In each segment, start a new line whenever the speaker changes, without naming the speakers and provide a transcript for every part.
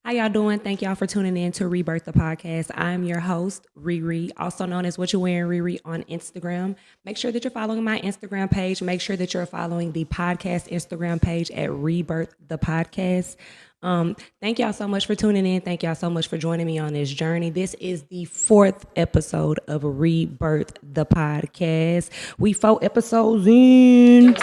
How y'all doing? Thank y'all for tuning in to Rebirth the Podcast. I'm your host, Riri, also known as What You Wearing Riri on Instagram. Make sure that you're following my Instagram page. Make sure that you're following the podcast Instagram page at Rebirth the Podcast. Thank y'all so much for tuning in. Thank y'all so much for joining me on this journey. This is the 4th episode of Rebirth the Podcast. We 4 episodes in.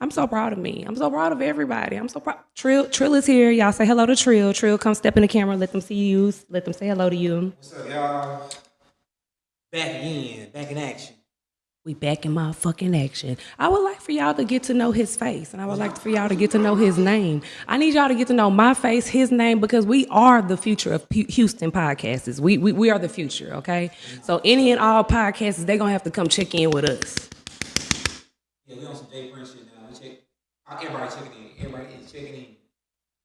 I'm so proud of me. I'm so proud of everybody. I'm so proud. Trill is here. Y'all say hello to Trill. Trill, come step in the camera. Let them see you. Let them say hello to you.
What's up, y'all? Back again. Back in action.
We back in motherfucking action. I would like for y'all to get to know his face, and I would like for y'all to get to know his name. I need y'all to get to know my face, his name, because we are the future of Houston podcasts. We are the future, okay? So any and all podcasts, they're going to have to come check in with us.
Yeah, we on some J Prince shit now. Everybody checking in. Everybody is checking in.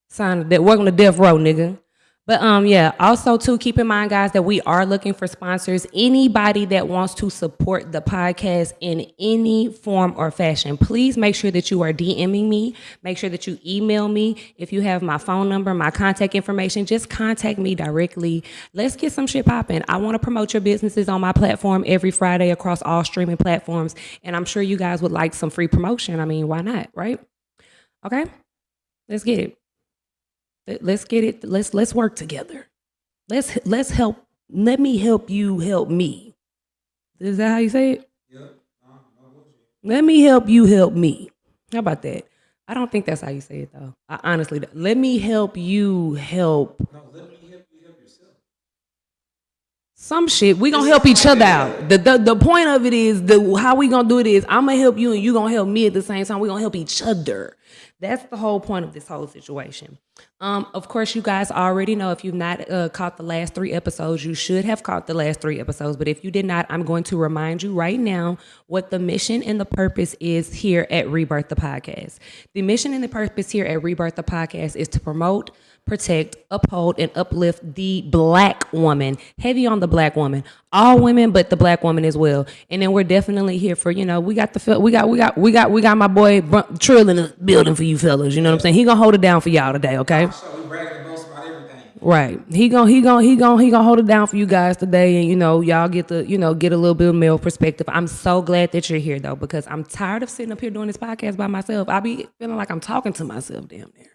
Sign that. Welcome to Death Row, nigga. But yeah. Also, too, keep in mind, guys, that we are looking for sponsors. Anybody that wants to support the podcast in any form or fashion, please make sure that you are DMing me. Make sure that you email me. If you have my phone number, my contact information, just contact me directly. Let's get some shit popping. I want to promote your businesses on my platform every Friday across all streaming platforms, and I'm sure you guys would like some free promotion. I mean, why not, right? Okay, let's get it. Let's get it. Let's work together. Let's help. Let me help you help me. Is that how you say it?
Yeah.
Let me help you help me. How about that? I don't think that's how you say it though. I honestly, let me help you help.
No, let me help you help yourself.
Some shit. We gonna help each other out. The point of it is how we gonna do it is I'm gonna help you and you gonna help me at the same time. We gonna help each other. That's the whole point of this whole situation. Of course, you guys already know, if you've not caught the last 3 episodes, you should have caught the last 3 episodes. But if you did not, I'm going to remind you right now what the mission and the purpose is here at Rebirth the Podcast. The mission and the purpose here at Rebirth the Podcast is to promote, protect, uphold, and uplift the Black woman. Heavy on the Black woman. All women, but the Black woman as well. And then we're definitely here for, we got my boy Trill in the building for you fellas. You know what I'm saying? He gonna hold it down for y'all today, okay?
So we bragging the most about everything.
Right. He gonna hold it down for you guys today, and y'all get the get a little bit of male perspective. I'm so glad that you're here though, because I'm tired of sitting up here doing this podcast by myself. I be feeling like I'm talking to myself damn near.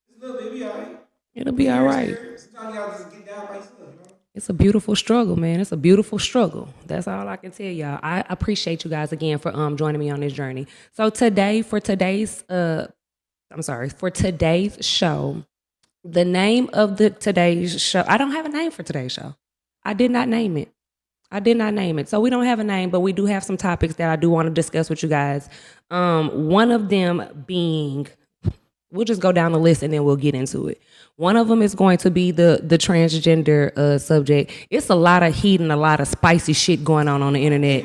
It's a little bit, it'll be all right.
It'll be all right.
Sometimes y'all just get down by yourself,
It's a beautiful struggle, man. It's a beautiful struggle. That's all I can tell y'all. I appreciate you guys again for joining me on this journey. So for today's show, the name of today's show, I don't have a name for today's show. I did not name it. So we don't have a name, but we do have some topics that I do want to discuss with you guys. One of them being, we'll just go down the list and then we'll get into it. One of them is going to be the transgender subject. It's a lot of heat and a lot of spicy shit going on the internet.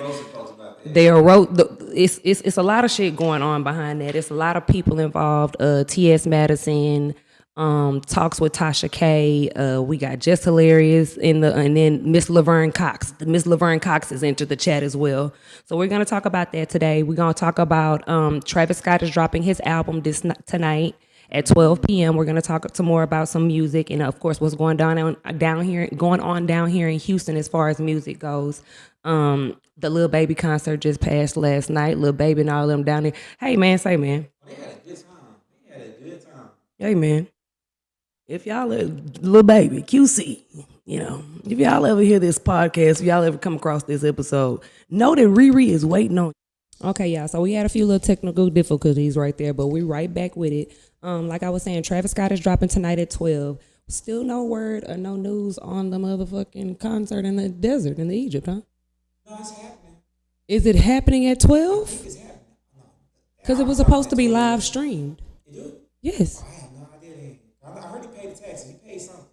It's a lot of shit going on behind that. It's a lot of people involved. T.S. Madison, talks with Tasha K. We got Just Hilarious and then Miss Laverne Cox. Miss Laverne Cox has entered the chat as well. So we're gonna talk about that today. We're gonna talk about Travis Scott is dropping his album tonight at 12 p.m. We're gonna talk some more about some music and of course what's going on down here in Houston as far as music goes. The Lil Baby concert just passed last night. Lil Baby and all of them down there. Hey man, say man.
They had a good time.
Hey man. If y'all Lil Baby, QC, if y'all ever hear this podcast, if y'all ever come across this episode, know that Riri is waiting on you. Okay, y'all, so we had a few little technical difficulties right there, but we're right back with it. Like I was saying, Travis Scott is dropping tonight at 12. Still no word or no news on the motherfucking concert in the desert in Egypt, huh?
No, it's happening.
Is it happening at 12?
I think it's happening.
Because it was supposed to be live streamed.
You do?
Yes.
I have no idea. I heard he paid the taxes. He paid something.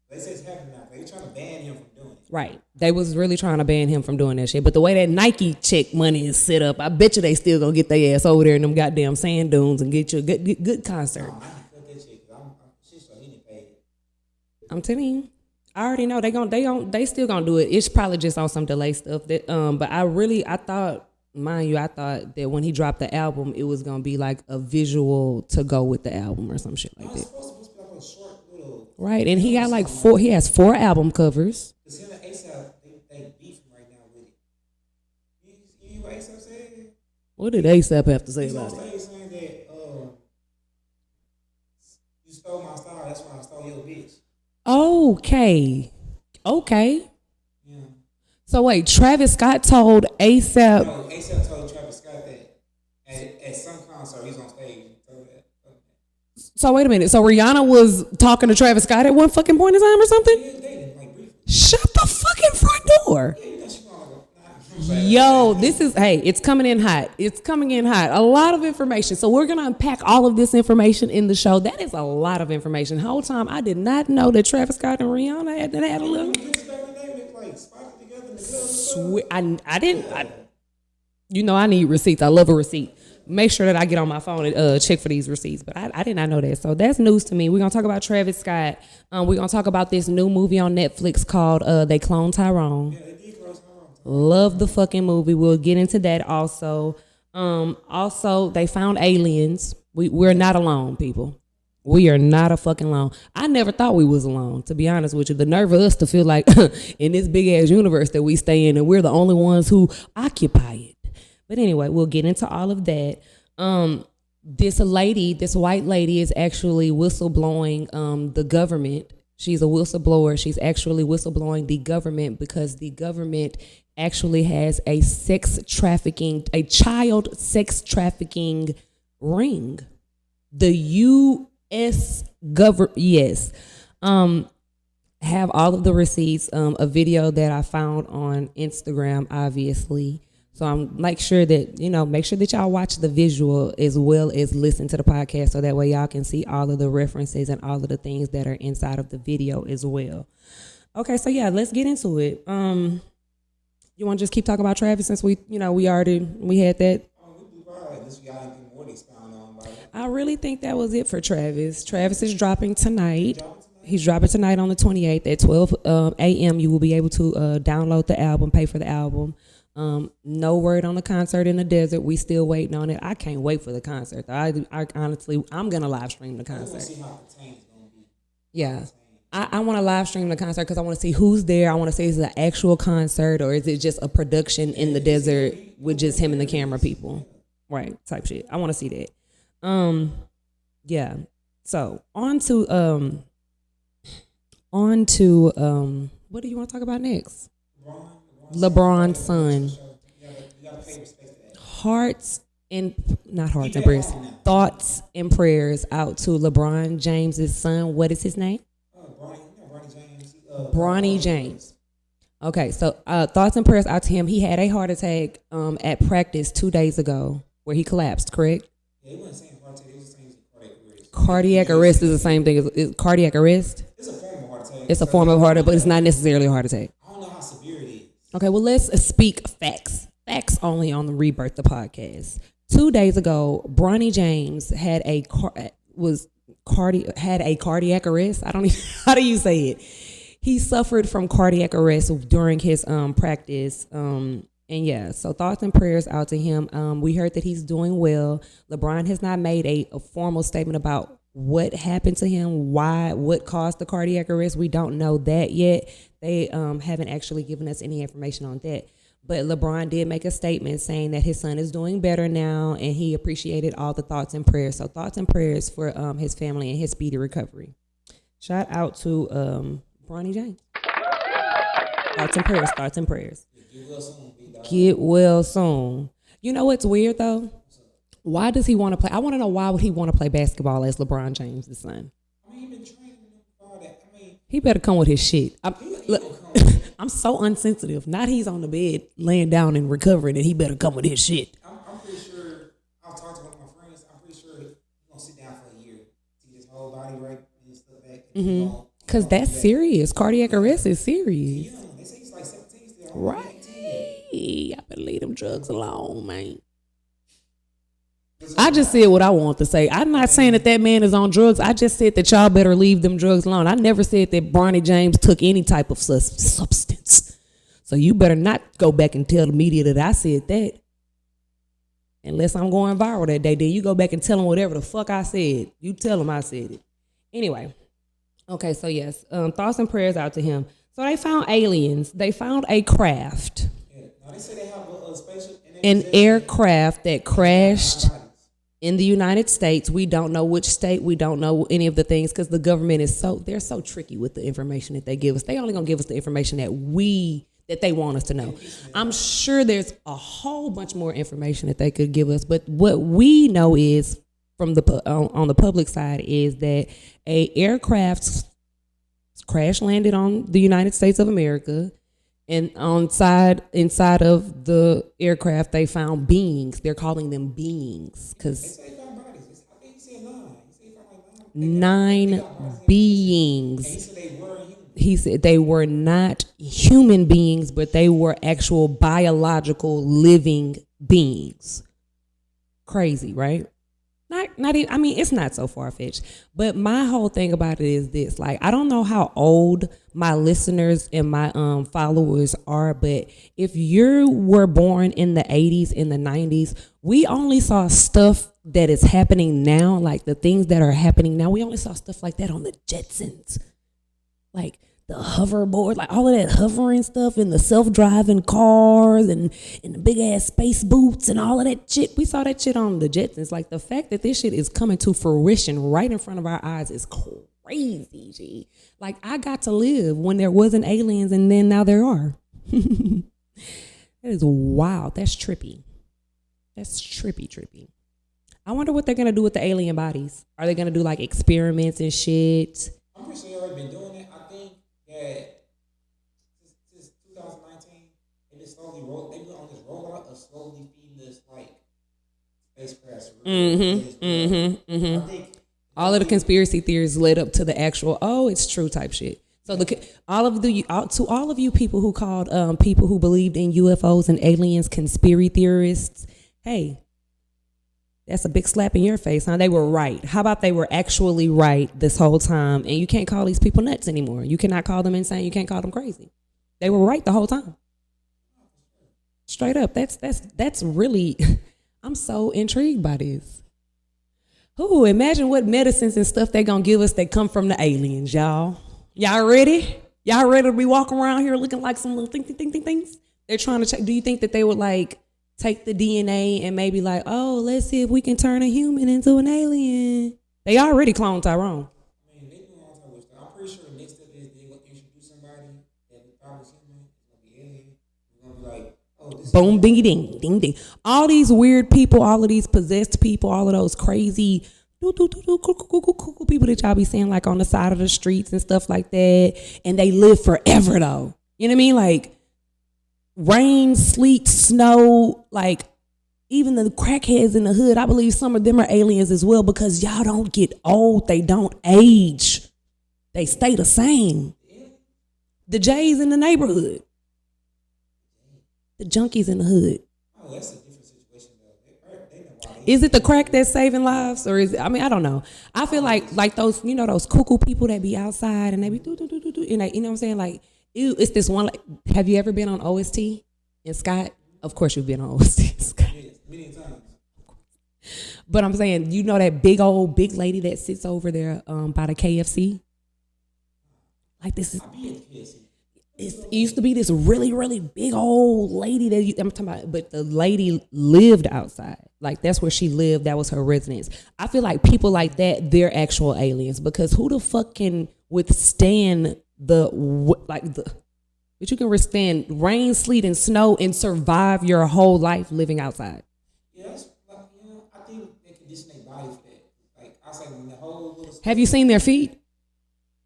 They said it's happening now. They're trying to ban him from doing it.
Right. They was really trying to ban him from doing that shit. But the way that Nike check money is set up, I bet you they still gonna get their ass over there in them goddamn sand dunes and get you a good concert.
No, I can cut that check. She's so he didn't pay it.
I'm telling you. I already know they still gonna do it. It's probably just on some delay stuff that but I thought mind you, I thought that when he dropped the album, it was gonna be like a visual to go with the album or some shit like that.
It's supposed to be like a short little.
Right, and he got like 4. He has 4 album covers.
Cause him and ASAP, they beefing right now with it. You what ASAP said?
What did ASAP have to say
He's on
about it?
stage saying that you stole my style. That's why I stole your bitch.
Okay.
Yeah.
So wait, Travis Scott told ASAP.
No, ASAP told Travis Scott that at some concert he's on stage. He told that.
So wait a minute. So Rihanna was talking to Travis Scott at one fucking point in time or something?
Yeah, dating, like briefly.
Shut the fucking front door.
Yeah, you know she gonna go.
Yo, it's coming in hot. It's coming in hot. A lot of information. So we're going to unpack all of this information in the show. That is a lot of information. The whole time, I did not know that Travis Scott and Rihanna had a little. I didn't. I need receipts. I love a receipt. Make sure that I get on my phone and check for these receipts. But I did not know that. So that's news to me. We're going to talk about Travis Scott. We're going to talk about this new movie on Netflix called They Cloned Tyrone. Love the fucking movie. We'll get into that also. Also, they found aliens. We're not alone, people. We are not a fucking alone. I never thought we was alone, to be honest with you. The nerve of us to feel like in this big ass universe that we stay in and we're the only ones who occupy it. But anyway, we'll get into all of that. This white lady is actually whistleblowing the government. She's a whistleblower. She's actually whistleblowing the government because the government actually has a child sex trafficking ring. The U.S. government, yes. Have all of the receipts, a video that I found on Instagram, obviously. So I'm make sure that y'all watch the visual as well as listen to the podcast so that way y'all can see all of the references and all of the things that are inside of the video as well. Okay, so yeah, let's get into it. You want to just keep talking about Travis since we had that? I really think that was it for Travis. Travis is dropping tonight. He's dropping tonight on the 28th at 12 a.m. You will be able to download the album, pay for the album. No word on the concert in the desert. We still waiting on it. I can't wait for the concert. I honestly, I'm going to live stream the concert. Yeah. I want to live stream the concert because I want to see who's there. I want to see is it an actual concert or is it just a production in the desert with just him and the camera people? Right, type shit. I want to see that. Yeah. So on to what do you want to talk about next? LeBron's son. Thoughts and prayers out to LeBron James's son. What is his name? Bronny James. Okay, so thoughts and prayers out to him. He had a heart attack at practice 2 days ago where he collapsed, correct?
Yeah, he wasn't saying heart attack. He was saying cardiac arrest.
Cardiac arrest is the same thing as cardiac arrest?
It's a form of heart attack.
It's a form of heart attack, but it's not necessarily a heart attack.
I don't know how severe it is. Okay,
well, let's speak facts. Facts only on the Rebirth the podcast. 2 days ago, Bronny James had a cardiac arrest. I don't even, how do you say it? He suffered from cardiac arrest during his practice. And yeah, so thoughts and prayers out to him. We heard that he's doing well. LeBron has not made a formal statement about what happened to him, what caused the cardiac arrest. We don't know that yet. They haven't actually given us any information on that. But LeBron did make a statement saying that his son is doing better now and he appreciated all the thoughts and prayers. So thoughts and prayers for his family and his speedy recovery. Shout out to Bronny James. Thoughts and prayers. Get well soon. You know what's weird though? Why does he want to play? I want to know why would he want to play basketball as LeBron James' son?
I mean, he been training for that.
He better come with his shit. I'm so unsensitive. Not he's on the bed laying down and recovering, and he better come with his shit.
I'm pretty sure. I'll talk to one of my friends. I'm pretty sure he's gonna sit down for a year, see his whole body right, and stuff back.
Because that's serious. Cardiac arrest is serious.
Yeah, they say he's like 17 still.
Right. I better leave them drugs alone, man. I just said what I want to say. I'm not saying that man is on drugs. I just said that y'all better leave them drugs alone. I never said that Bronny James took any type of substance. So you better not go back and tell the media that I said that. Unless I'm going viral that day, then you go back and tell them whatever the fuck I said. You tell them I said it. Anyway, okay, so yes, thoughts and prayers out to him. So they found aliens. They found a craft.
Yeah. Now they say they have a spaceship.
An aircraft that crashed in the United States. We don't know which state. We don't know any of the things because the government is they're so tricky with the information that they give us. They only gonna give us the information that they want us to know. I'm sure there's a whole bunch more information that they could give us, but what we know is from on the public side is that a aircraft crash landed on the United States of America, and inside of the aircraft they found beings. They're calling them beings because
They say they found bodies. I think he said 9. He said he found like
9 beings.
And he said they were human.
He said they were not human beings, but they were actual biological living beings. Crazy, right? Not even, I mean, it's not so far-fetched. But my whole thing about it is this. Like, I don't know how old my listeners and my followers are, but if you were born in the 80s, in the 90s, we only saw stuff that is happening now, like the things that are happening now. We only saw stuff like that on the Jetsons. Like the hoverboard, like all of that hovering stuff and the self-driving cars and the big ass space boots and all of that shit. We saw that shit on the Jetsons. Like the fact that this shit is coming to fruition right in front of our eyes is crazy, G. Like I got to live when there wasn't aliens and then now there are. That is wild. That's trippy. That's trippy. I wonder what they're going to do with the alien bodies. Are they going to do like experiments and shit?
I'm pretty sure they already been doing it. I think that since 2019, they've been on this rollout of slowly feeding us like spacecrafts. I think
all of the conspiracy theories led up to the actual, it's true type shit. So all of you people who called people who believed in UFOs and aliens conspiracy theorists, hey, that's a big slap in your face, huh? They were right. How about they were actually right this whole time? And you can't call these people nuts anymore. You cannot call them insane. You can't call them crazy. They were right the whole time. Straight up. That's really, I'm so intrigued by this. Ooh, imagine what medicines and stuff they gonna give us that come from the aliens, y'all. Y'all ready? Y'all ready to be walking around here looking like some little things? They're trying to check. Do you think that they would like take the DNA and maybe like, let's see if we can turn a human into an alien? They already cloned Tyrone.
I mean, they do all type of stuff. I'm pretty sure the next step is they will introduce somebody that we thought was human. It's gonna be alien. We're gonna be like, this
boom, bing, ding, ding, ding. All these weird people, all of these possessed people, all of those crazy cool people that y'all be seeing like on the side of the streets and stuff like that, and they live forever though. You know what I mean? Like rain, sleet, snow, like even the crackheads in the hood, I believe some of them are aliens as well because y'all don't get old. They don't age. They stay the same. The J's in the neighborhood. The junkies in the hood.
Oh, that's a different situation though. They know why.
Is it the crack that's saving lives, or is it? I mean, I don't know. I feel like those, those cuckoo people that be outside and they be and they, you know what I'm saying? Like, ew, it's this one. Like, have you ever been on OST in Scott? Of course, you've been on OST in Scott.
Yes, many times.
But I'm saying, that big lady that sits over there by the KFC. Like this is. It used to be this really, really big old lady I'm talking about, but the lady lived outside. Like that's where she lived. That was her residence. I feel like people like that, they're actual aliens because who the fuck can withstand but you can withstand rain, sleet, and snow and survive your whole life living outside.
Yes, I think they condition their body for that. Like I say, when the whole little.
Have you seen their feet?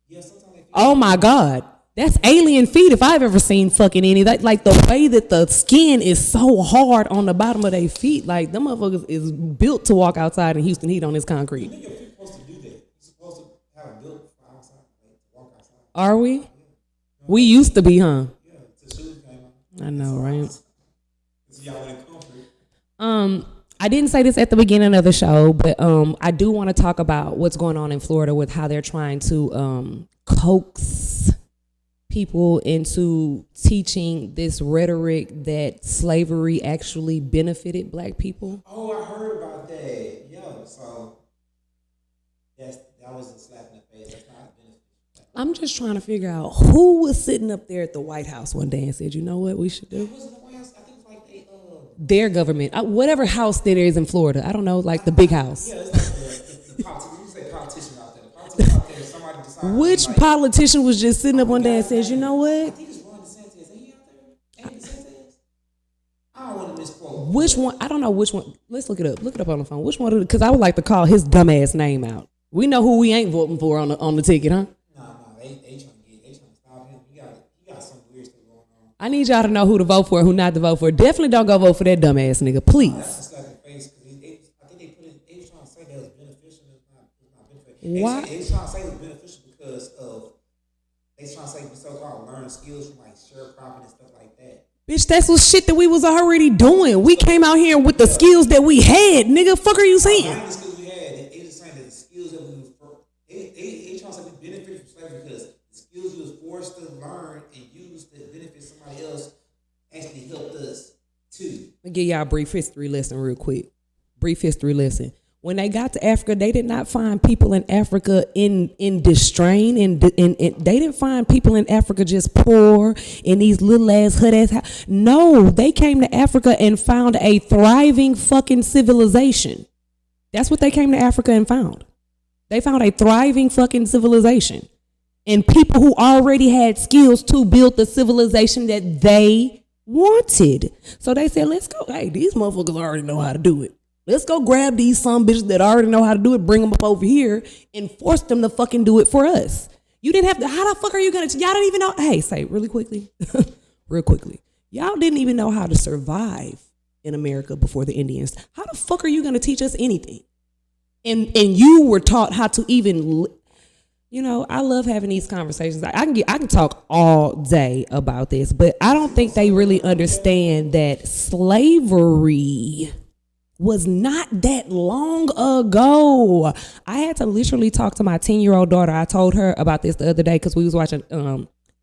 Yes, sometimes they feel.
Oh my God. That's alien feet if I've ever seen fucking any. Like the way that the skin is so hard on the bottom of their feet. Like them motherfuckers is built to walk outside in Houston heat on this concrete.
I think your feet supposed to do that. You're supposed to have a built for outside, like, to walk outside.
Are we? Yeah. We used to be, huh?
Yeah, to shoes came out.
I know, right?
So y'all in comfort.
I didn't say this at the beginning of the show, but I do want to talk about what's going on in Florida with how they're trying to coax people into teaching this rhetoric that slavery actually benefited black people.
Oh, always a slap in the face. That's not beneficial.
I'm just trying to figure out who was sitting up there at the White House one day and said, you know what we should do?
It wasn't the White House. I think it was like
Their government, whatever house that is in Florida. I don't know, like the big house.
yeah, it's like the politician. You say politician out there. The politician out there. Somebody decided.
Which
like,
politician was just sitting up one day and says, you know
I
what?
think it's Ron DeSantis. Ain't he out there? Ain't DeSantis? I don't want to misquote.
Which one? I don't know which one. Let's look it up. Look it up on the phone. Which one? Because I would like to call his dumbass name out. We know who we ain't voting for on the ticket, huh?
Nah, they trying to stop him. You got some weird stuff going on.
I need y'all to know who to vote for and who not to vote for. Definitely don't go vote for that dumbass nigga, please.
That's a slap in the face because I think they was trying to say that it was beneficial. It's not beneficial.
Why?
They was trying to say it was beneficial because of they was trying to say we so-called learn skills from like sharecropping and stuff like that.
Bitch, that's what shit that we was already doing. We came out here with the skills that we had. Nigga, fuck are you saying?
Not the skills we had. They was saying that the skills that we was they trying to say we benefit from slavery because the skills we was forced to learn and use to benefit somebody else actually helped us too.
I'll give y'all a brief history lesson real quick. Brief history lesson. When they got to Africa, they did not find people in Africa in distrain, and they didn't find people in Africa just poor in these little ass hood ass house. No, they came to Africa and found a thriving fucking civilization. That's what they came to Africa and found. They found a thriving fucking civilization and people who already had skills to build the civilization that they wanted. So they said, let's go. Hey, these motherfuckers already know how to do it. Let's go grab these some bitches that already know how to do it, bring them up over here, and force them to fucking do it for us. You didn't have to. How the fuck are you gonna? Y'all don't even know. Hey, say really quickly, real quickly. Y'all didn't even know how to survive in America before the Indians. How the fuck are you gonna teach us anything? And you were taught how to even. You know, I love having these conversations. I can talk all day about this, but I don't think they really understand that slavery was not that long ago. I had to literally talk to my 10-year-old daughter. I told her about this the other day because we was watching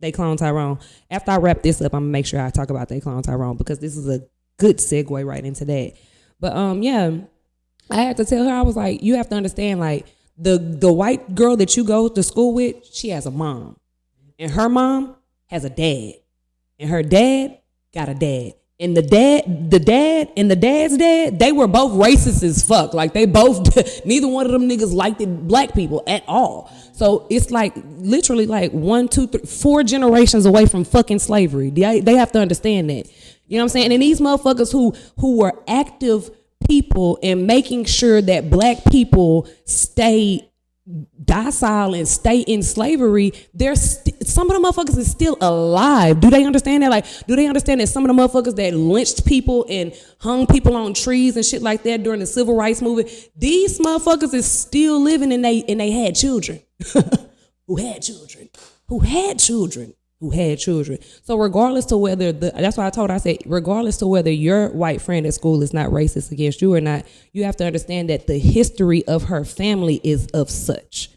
They Clone Tyrone. After I wrap this up, I'm gonna make sure I talk about They Clone Tyrone because this is a good segue right into that. But yeah, I had to tell her, I was like, you have to understand, like, the white girl that you go to school with, she has a mom. And her mom has a dad. And her dad got a dad. And the dad and the dad's dad, they were both racist as fuck. Like they both, neither one of them niggas liked black people at all. So it's like literally like 1, 2, 3, 4 generations away from fucking slavery. They have to understand that. You know what I'm saying? And these motherfuckers who were active people in making sure that black people stay docile and stay in slavery, some of the motherfuckers is still alive. Do they understand that? Like, do they understand that some of the motherfuckers that lynched people and hung people on trees and shit like that during the civil rights movement, these motherfuckers is still living and they had children. who had children. So regardless to whether that's why I told her, I said, regardless to whether your white friend at school is not racist against you or not, you have to understand that the history of her family is of such.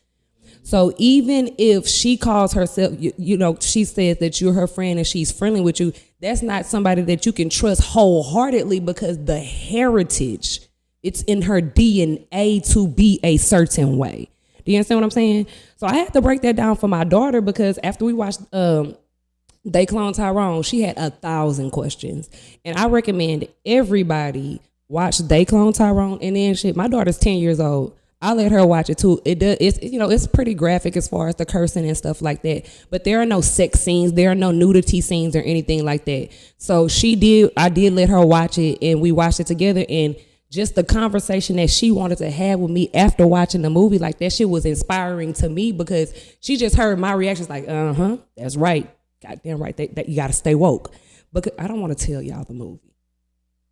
So even if she calls herself, you know, she says that you're her friend and she's friendly with you, that's not somebody that you can trust wholeheartedly because the heritage, it's in her DNA to be a certain way. Do you understand what I'm saying? So I had to break that down for my daughter because after we watched They Clone Tyrone, she had 1,000 questions. And I recommend everybody watch They Clone Tyrone and then shit. My daughter's 10 years old. I let her watch it too. It's pretty graphic as far as the cursing and stuff like that. But there are no sex scenes, there are no nudity scenes or anything like that. So I did let her watch it and we watched it together, and just the conversation that she wanted to have with me after watching the movie, like that shit was inspiring to me because she just heard my reactions like, that's right. Goddamn right. That you got to stay woke. Because I don't want to tell y'all the movie.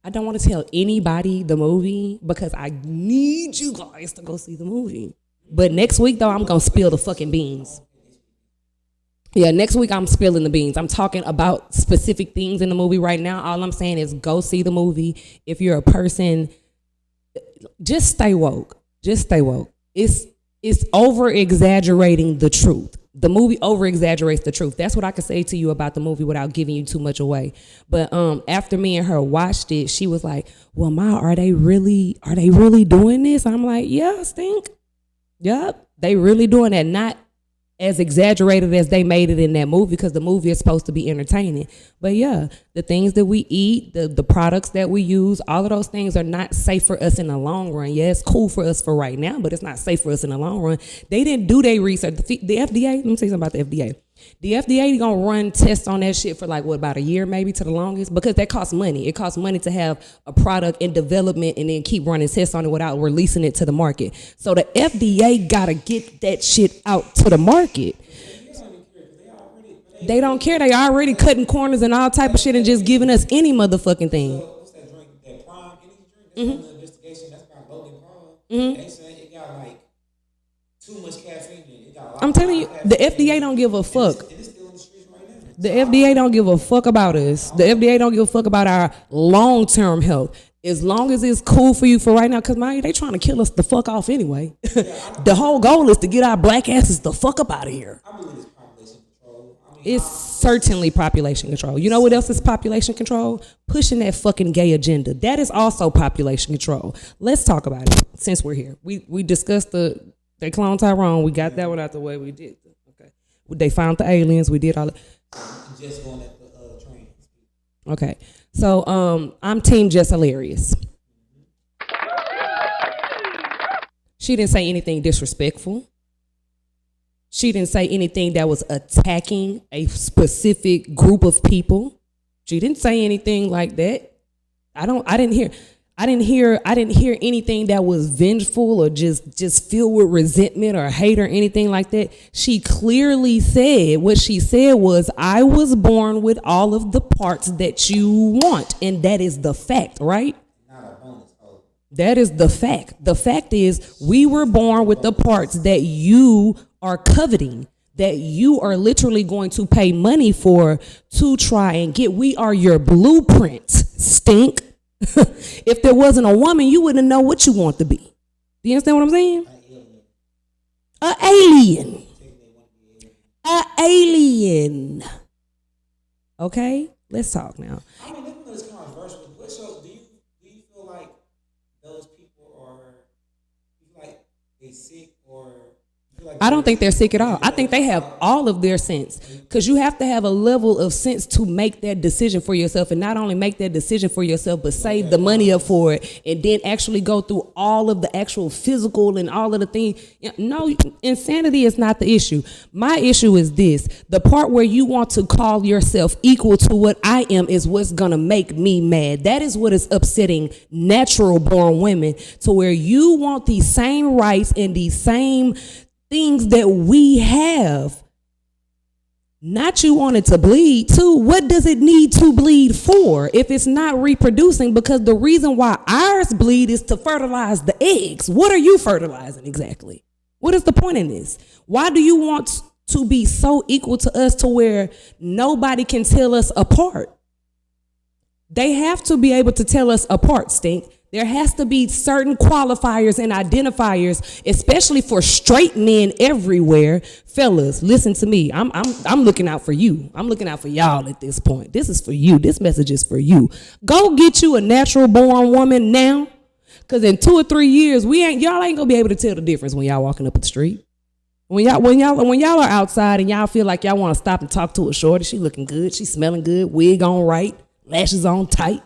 I don't want to tell anybody the movie because I need you guys to go see the movie. But next week, though, I'm going to spill the fucking beans. Yeah, next week I'm spilling the beans. I'm talking about specific things in the movie right now. All I'm saying is go see the movie. If you're a person, just stay woke. Just stay woke. It's over exaggerating the truth. The movie over exaggerates the truth. That's what I could say to you about the movie without giving you too much away. But after me and her watched it, she was like, "Well, Ma, are they really doing this?" I'm like, "Yeah, Stink. Yep, they really doing that. Not as exaggerated as they made it in that movie, because the movie is supposed to be entertaining. But yeah, the things that we eat, the products that we use, all of those things are not safe for us in the long run. Yeah, it's cool for us for right now, but it's not safe for us in the long run. They didn't do their research. The FDA, let me tell you something about the FDA. The FDA gonna run tests on that shit for like about a year, maybe to the longest, because that costs money. It costs money to have a product in development and then keep running tests on it without releasing it to the market. So the FDA gotta get that shit out to the market. They don't care. They already cutting corners and all type of shit and just giving us any motherfucking thing.
What's that drink? That Prime Energy drink? That's on the investigation. That's by Logan Paul. They said it got like too much caffeine in it.
I'm telling you, the FDA don't give a fuck.
It's still in the streets right now.
The FDA don't give a fuck about us. The FDA don't give a fuck about our long-term health. As long as it's cool for you for right now, because they trying to kill us the fuck off anyway. The whole goal is to get our black asses the fuck up out of here.
I believe it's population control.
It's certainly population control. You know what else is population control? Pushing that fucking gay agenda. That is also population control. Let's talk about it since we're here. We discussed they cloned Tyrone. We got that one out the way. We did. Okay. They found the aliens. We did all that.
Just going at the train.
Okay. So I'm team just hilarious. She didn't say anything disrespectful. She didn't say anything that was attacking a specific group of people. She didn't say anything like that. I didn't hear anything that was vengeful or just filled with resentment or hate or anything like that. She clearly said, what she said was, I was born with all of the parts that you want. And that is the fact, right?
Not a bonus.
That is the fact. The fact is, we were born with the parts that you are coveting, that you are literally going to pay money for to try and get. We are your blueprints, stink. If there wasn't a woman, you wouldn't know what you want to be. Do you understand what I'm saying? An alien. An alien. Okay, let's talk now.
I mean, this is controversial. So, do you feel like those people are, you feel like they sick, or you feel like
I don't think they're sick at all. I think they have all of their sense, because you have to have a level of sense to make that decision for yourself, and not only make that decision for yourself, but save the money up for it, and then actually go through all of the actual physical and all of the things. No, insanity is not the issue. My issue is this: the part where you want to call yourself equal to what I am is what's gonna make me mad. That is what is upsetting natural born women, to where you want these same rights and these same things that we have. Not you want it to bleed too. What does it need to bleed for if it's not reproducing? Because the reason why ours bleed is to fertilize the eggs. What are you fertilizing exactly? What is the point in this? Why do you want to be so equal to us to where nobody can tell us apart? They have to be able to tell us apart, Stink. There has to be certain qualifiers and identifiers, especially for straight men everywhere. Fellas, listen to me. I'm looking out for you. I'm looking out for y'all at this point. This is for you. This message is for you. Go get you a natural born woman now, because in 2 or 3 years, y'all ain't gonna be able to tell the difference when y'all walking up the street. When y'all are outside and y'all feel like y'all want to stop and talk to a shorty, she looking good, she smelling good, wig on right, lashes on tight.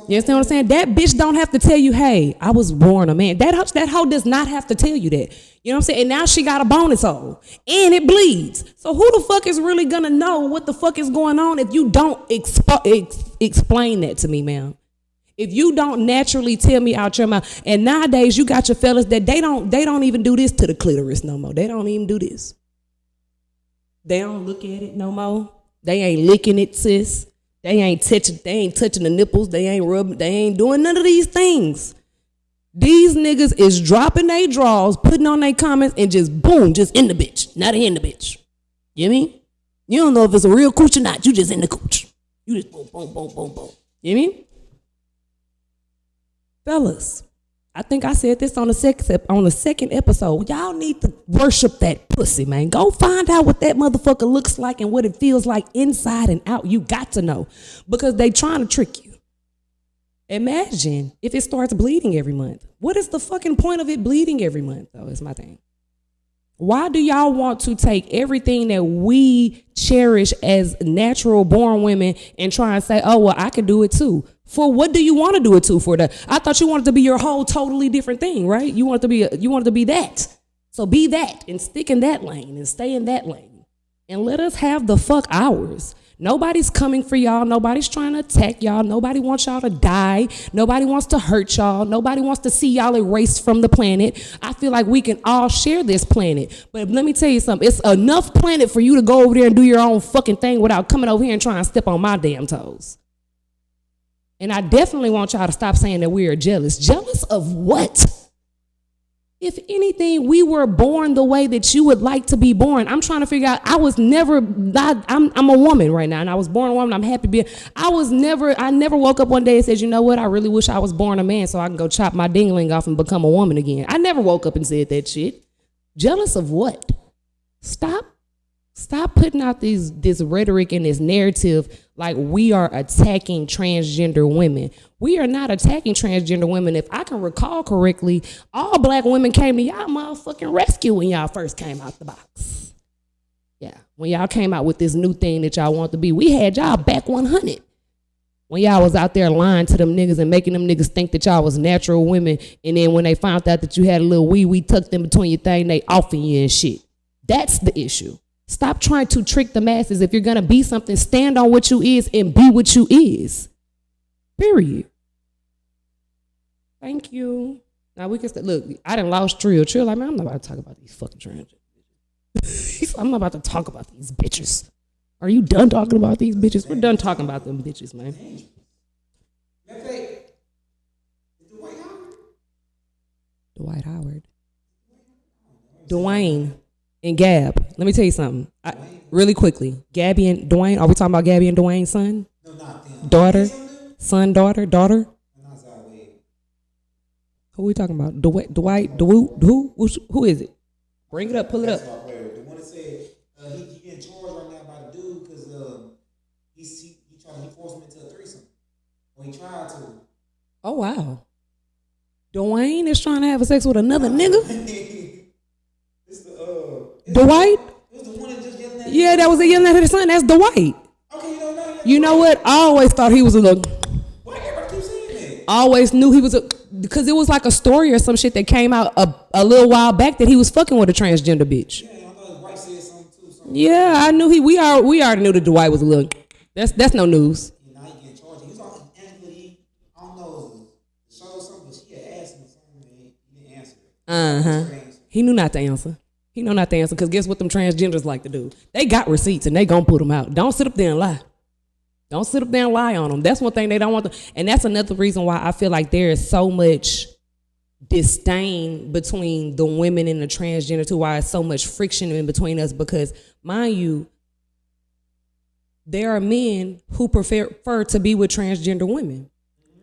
You understand what I'm saying? That bitch don't have to tell you, hey, I was born a man. That hoe does not have to tell you that. You know what I'm saying? And now she got a bonus hole and it bleeds. So who the fuck is really gonna know what the fuck is going on if you don't explain that to me, ma'am? If you don't naturally tell me out your mouth. And nowadays you got your fellas that they don't even do this to the clitoris no more. They don't even do this. They don't look at it no more. They ain't licking it, sis. They ain't touching the nipples. They ain't rubbing. They ain't doing none of these things. These niggas is dropping their drawers, putting on their comments, and just boom, just in the bitch. Not in the bitch. You know what I mean? You don't know if it's a real cooch or not. You just in the cooch. You just boom, boom, boom, boom, boom. You know what I mean? Fellas, I think I said this on the second episode. Y'all need to worship that pussy, man. Go find out what that motherfucker looks like and what it feels like inside and out. You got to know, because they trying to trick you. Imagine if it starts bleeding every month. What is the fucking point of it bleeding every month, though, is my thing. Why do y'all want to take everything that we cherish as natural born women and try and say, oh, well, I can do it too? For what do you want to do it to for that? I thought you wanted to be your whole totally different thing, right? You wanted to be that. So be that and stick in that lane and stay in that lane. And let us have the fuck ours. Nobody's coming for y'all. Nobody's trying to attack y'all. Nobody wants y'all to die. Nobody wants to hurt y'all. Nobody wants to see y'all erased from the planet. I feel like we can all share this planet. But let me tell you something. It's enough planet for you to go over there and do your own fucking thing without coming over here and trying to step on my damn toes. And I definitely want y'all to stop saying that we are jealous. Jealous of what? If anything, we were born the way that you would like to be born. I'm trying to figure out, I'm a woman right now, and I was born a woman. I'm happy being, I never woke up one day and said, you know what, I really wish I was born a man so I can go chop my dingling off and become a woman again. I never woke up and said that shit. Jealous of what? Stop putting out this rhetoric and this narrative like we are attacking transgender women. We are not attacking transgender women. If I can recall correctly, all black women came to y'all motherfucking rescue when y'all first came out the box. Yeah, when y'all came out with this new thing that y'all want to be, we had y'all back 100. When y'all was out there lying to them niggas and making them niggas think that y'all was natural women, and then when they found out that you had a little wee tucked in between your thing, they offing you and shit. That's the issue. Stop trying to trick the masses. If you're going to be something, stand on what you is and be what you is. Period. Thank you. Now we can look, I done lost Trill. Trill like, man, I'm not about to talk about these fucking transgenders. I'm not about to talk about these bitches. Are you done talking about these bitches? We're done talking about them bitches, man. Dwight Howard. Dwayne. And Gab, let me tell you something. Really quickly, Gabby and Dwayne, are we talking about Gabby and Dwayne's son?
No, not them.
Daughter? Son, daughter? Who we talking about? Dwight, who is it? Bring it up, pull it up.
The one that said he getting charged right now by the dude because he forced him into a threesome. Or he tried to.
Oh, wow. Dwayne is trying to have sex with another nigga? Dwight?
It was the one that just yelling at
Yeah, that was a yelling at his son. That's Dwight.
Okay, you don't know.
You know what? I always thought he was a little.
Why everybody keep saying that?
I always knew he was because it was like a story or some shit that came out a little while back that he was fucking with a transgender bitch.
Yeah, I thought his wife said something too.
Yeah, I knew we already knew that Dwight was a little. That's no news.
Now he getting charged. He was on Angela. I don't know, the show or something, but she had asked him something and he didn't answer it.
He knew not to answer. He know not to answer because guess what them transgenders like to do? They got receipts and they gonna put them out. Don't sit up there and lie. Don't sit up there and lie on them. That's one thing they don't want to. And that's another reason why I feel like there is so much disdain between the women and the transgender too, why it's so much friction in between us because, mind you, there are men who prefer to be with transgender women.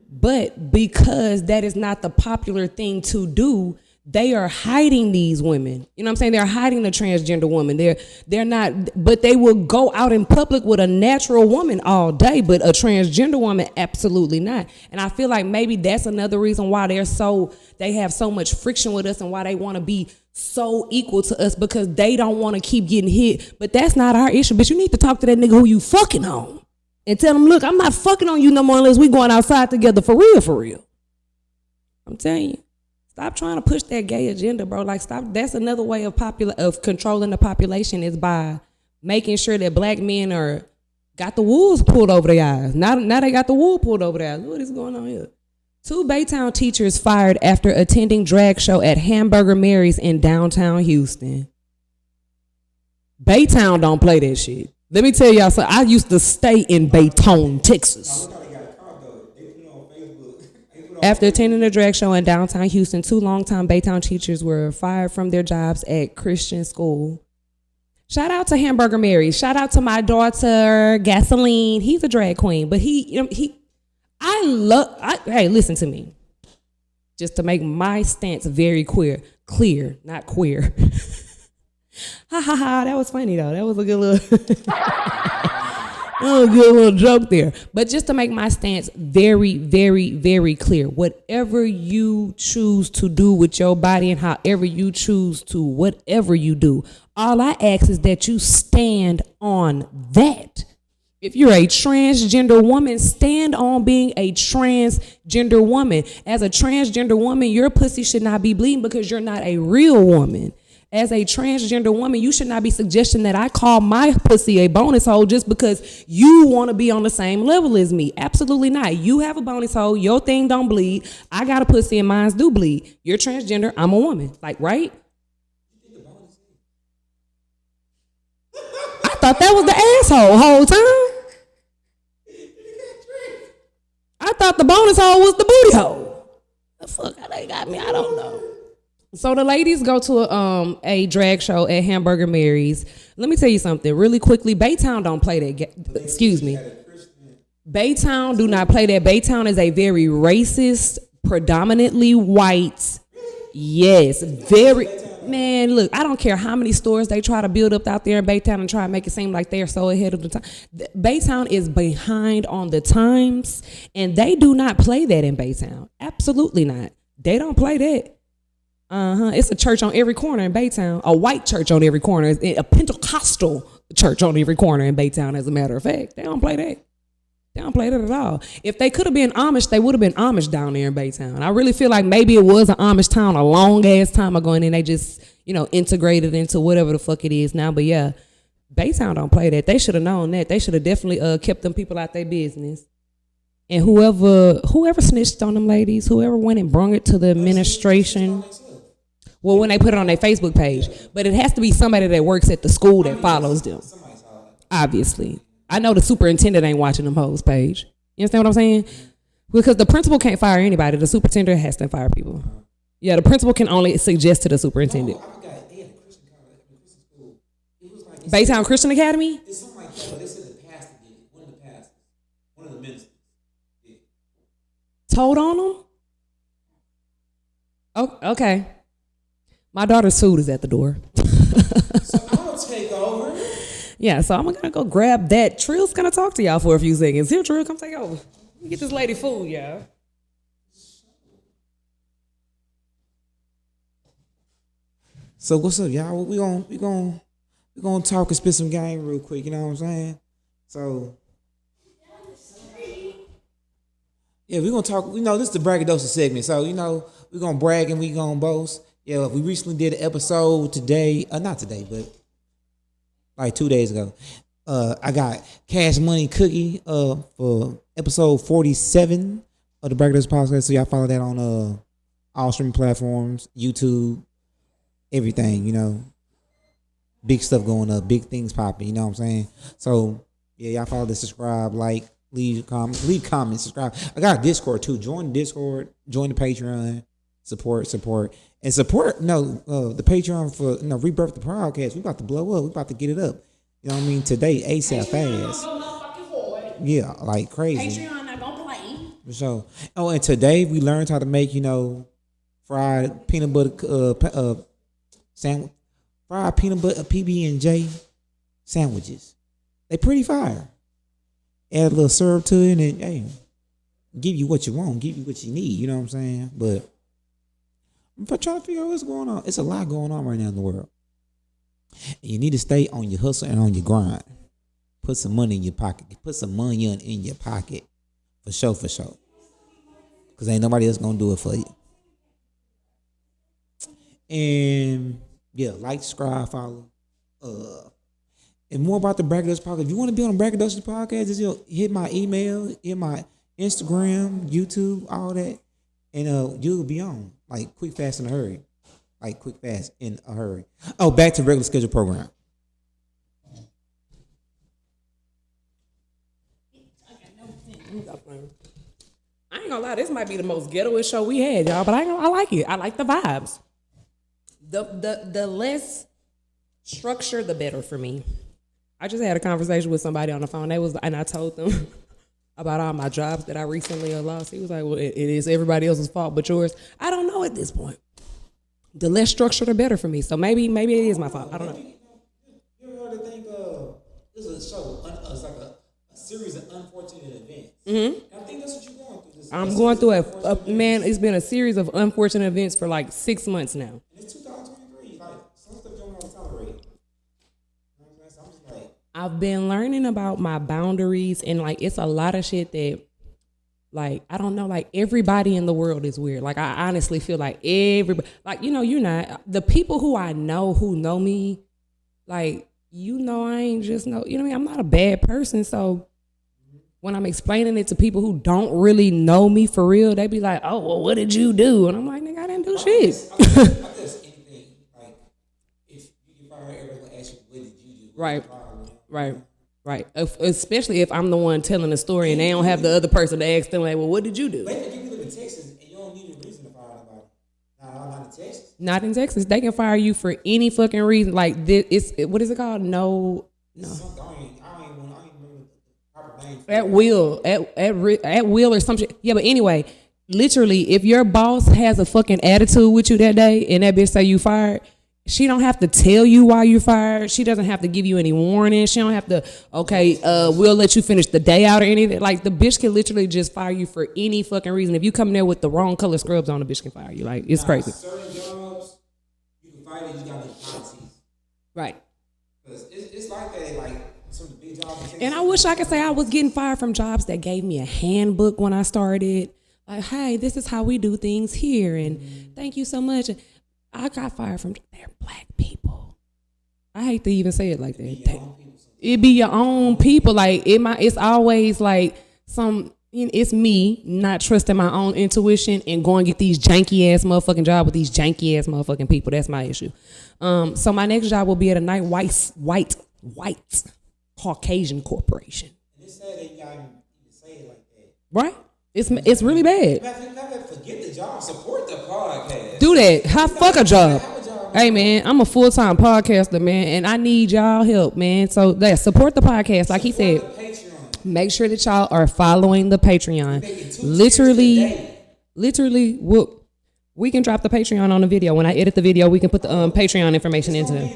But because that is not the popular thing to do, they are hiding these women. You know what I'm saying? They're hiding the transgender woman. They're not, but they will go out in public with a natural woman all day, but a transgender woman, absolutely not. And I feel like maybe that's another reason why they have so much friction with us and why they want to be so equal to us because they don't want to keep getting hit. But that's not our issue. But you need to talk to that nigga who you fucking on and tell him, look, I'm not fucking on you no more unless we going outside together for real. I'm telling you. Stop trying to push that gay agenda, bro. Like, stop. That's another way of controlling the population is by making sure that black men got the wool pulled over their eyes. Now they got the wool pulled over their eyes. What is going on here? 2 Baytown teachers fired after attending drag show at Hamburger Mary's in downtown Houston. Baytown don't play that shit. Let me tell y'all something. I used to stay in Baytown, Texas. After attending a drag show in downtown Houston, 2 longtime Baytown teachers were fired from their jobs at Christian school. Shout out to Hamburger Mary. Shout out to my daughter, Gasoline. He's a drag queen, but hey, listen to me. Just to make my stance very clear, not queer. Ha, that was funny though. That was a good little. Oh, good little joke there. But just to make my stance very, very, very clear, whatever you choose to do with your body and however you choose to, whatever you do, all I ask is that you stand on that. If you're a transgender woman, stand on being a transgender woman. As a transgender woman, your pussy should not be bleeding because you're not a real woman. As a transgender woman, you should not be suggesting that I call my pussy a bonus hole just because you want to be on the same level as me. Absolutely not. You have a bonus hole. Your thing don't bleed. I got a pussy and mine do bleed. You're transgender. I'm a woman. Like, right? I thought that was the asshole whole time. I thought the bonus hole was the booty hole. The fuck they got me? I don't know. So the ladies go to a drag show at Hamburger Mary's. Let me tell you something really quickly. Baytown don't play that. Excuse me. Baytown do not play that. Baytown is a very racist, predominantly white. Yes, very. Man, look, I don't care how many stores they try to build up out there in Baytown and try to make it seem like they're so ahead of the time. Baytown is behind on the times, and they do not play that in Baytown. Absolutely not. They don't play that. It's a church on every corner in Baytown, a white church on every corner, a Pentecostal church on every corner in Baytown, as a matter of fact. They don't play that. They don't play that at all. If they could have been Amish, they would have been Amish down there in Baytown. I really feel like maybe it was an Amish town a long ass time ago, and then they just, integrated into whatever the fuck it is now. But yeah, Baytown don't play that. They should have known that. They should have definitely kept them people out their business. And whoever snitched on them ladies, whoever went and brung it to the administration. Well, when they put it on their Facebook page. But it has to be somebody that works at the school that follows them. Obviously. I know the superintendent ain't watching them hoes page. You understand what I'm saying? Because the principal can't fire anybody. The superintendent has to fire people. Yeah, the principal can only suggest to the superintendent.
No, I forgot. They had a Christian school. It was like
Baytown Christian Academy?
It's something like that, but they said the pastor did it. One of the pastors. One of the ministers. Yeah.
Told on them? Oh, okay. My daughter's food is at the door.
So I'll take over.
Yeah, so I'm gonna go grab that. Trill's gonna talk to y'all for a few seconds. Here, Trill, come take over. Let me get this lady food, y'all.
So what's up, y'all? We gonna talk and spit some game real quick. You know what I'm saying? So yeah, we gonna talk. This is the braggadocio segment. So we gonna brag and we gonna boast. Yeah, we recently did an episode today. Not today, but like 2 days ago. I got Cash Money Cookie for episode 47 of the Braggadocio podcast. So y'all follow that on all streaming platforms, YouTube, everything. Big stuff going up, big things popping. You know what I'm saying? So yeah, y'all follow the subscribe, like, leave comments, subscribe. I got a Discord too. Join the Discord, join the Patreon. Support, and support. The Patreon for Rebirth the Podcast. We about to blow up. We about to get it up. You know what I mean? Today, ASAP fast. Yeah, like crazy.
Patreon not gonna play.
So, and today we learned how to make fried peanut butter sandwich, fried peanut butter PB&J sandwiches. They pretty fire. Add a little syrup to it, and hey, give you what you want, give you what you need. You know what I'm saying? But I'm trying to figure out what's going on. It's a lot going on right now in the world. And you need to stay on your hustle and on your grind. Put some money in your pocket. Put some money in your pocket. For sure. Because ain't nobody else going to do it for you. And yeah, like, subscribe, follow. And more about the Braggadocio podcast. If you want to be on the Braggadocio podcast, just hit my email, hit my Instagram, YouTube, all that. And you'll be on. Like, quick, fast, in a hurry. Oh, back to regular schedule program.
I ain't gonna lie, this might be the most ghettoest show we had, y'all, but I like it. I like the vibes. The less structure, the better for me. I just had a conversation with somebody on the phone. And I told them about all my jobs that I recently lost. He was like, well, it is everybody else's fault but yours. I don't know at this point. The less structure, the better for me. So maybe it is my fault. I don't know.
You ever heard the thing? This is a show. It's like a series of unfortunate events.
Mm-hmm.
And I think that's what you're going through.
I'm going through man. It's been a series of unfortunate events for like 6 months now.
And it's 2023. Like some stuff don't want to tolerate. You know what I'm saying? So I'm just like,
I've been learning about my boundaries, and like it's a lot of shit that, like, I don't know, like everybody in the world is weird. Like I honestly feel like everybody, like, you know, you're not the people who I know who know me, like, you know, I ain't just know, you know what I mean? I'm not a bad person, so when I'm explaining it to people who don't really know me for real, they be like, "Oh, well, what did you do?" And I'm like, "Nigga, I didn't do shit."
I guess anything, like, if you can fire, everyone will ask you, what did you do?
Right. Especially if I'm the one telling the story and they don't have the other person to ask them, like, "Well, what did you do?"
But if you live in Texas and you don't need a reason to fire anybody. Not in Texas.
Not in Texas. They can fire you for any fucking reason. Like this, what is it called? No.
I don't even remember the proper name.
At will, at will or some shit. Yeah, but anyway, literally, if your boss has a fucking attitude with you that day and that bitch say you fired, she don't have to tell you why you fired. She doesn't have to give you any warning. She don't have to, we'll let you finish the day out or anything. Like, the bitch can literally just fire you for any fucking reason. If you come there with the wrong color scrubs on, the bitch can fire you. Like, it's crazy.
Certain jobs, you can fire them, you got to make policies.
Right.
Because it's like that, like, some of the big jobs.
And I wish I could say I was getting fired from jobs that gave me a handbook when I started. Like, hey, this is how we do things here, and thank you so much. I got fired from, they're black people. I hate to even say it like that. It be your own people. Like, it's always like it's me not trusting my own intuition and going to get these janky ass motherfucking job with these janky ass motherfucking people. That's my issue. So my next job will be at a nice white Caucasian corporation.
And it's sad that you gotta even say it like that.
Right? It's really bad.
Forget the job. Support the podcast.
Do that. Fuck a job. Hey man, I'm a full-time podcaster, man, and I need y'all help, man. So support the podcast, like he said. Make sure that y'all are following the Patreon. Literally, we can drop the Patreon on the video. When I edit the video, we can put the Patreon information into it.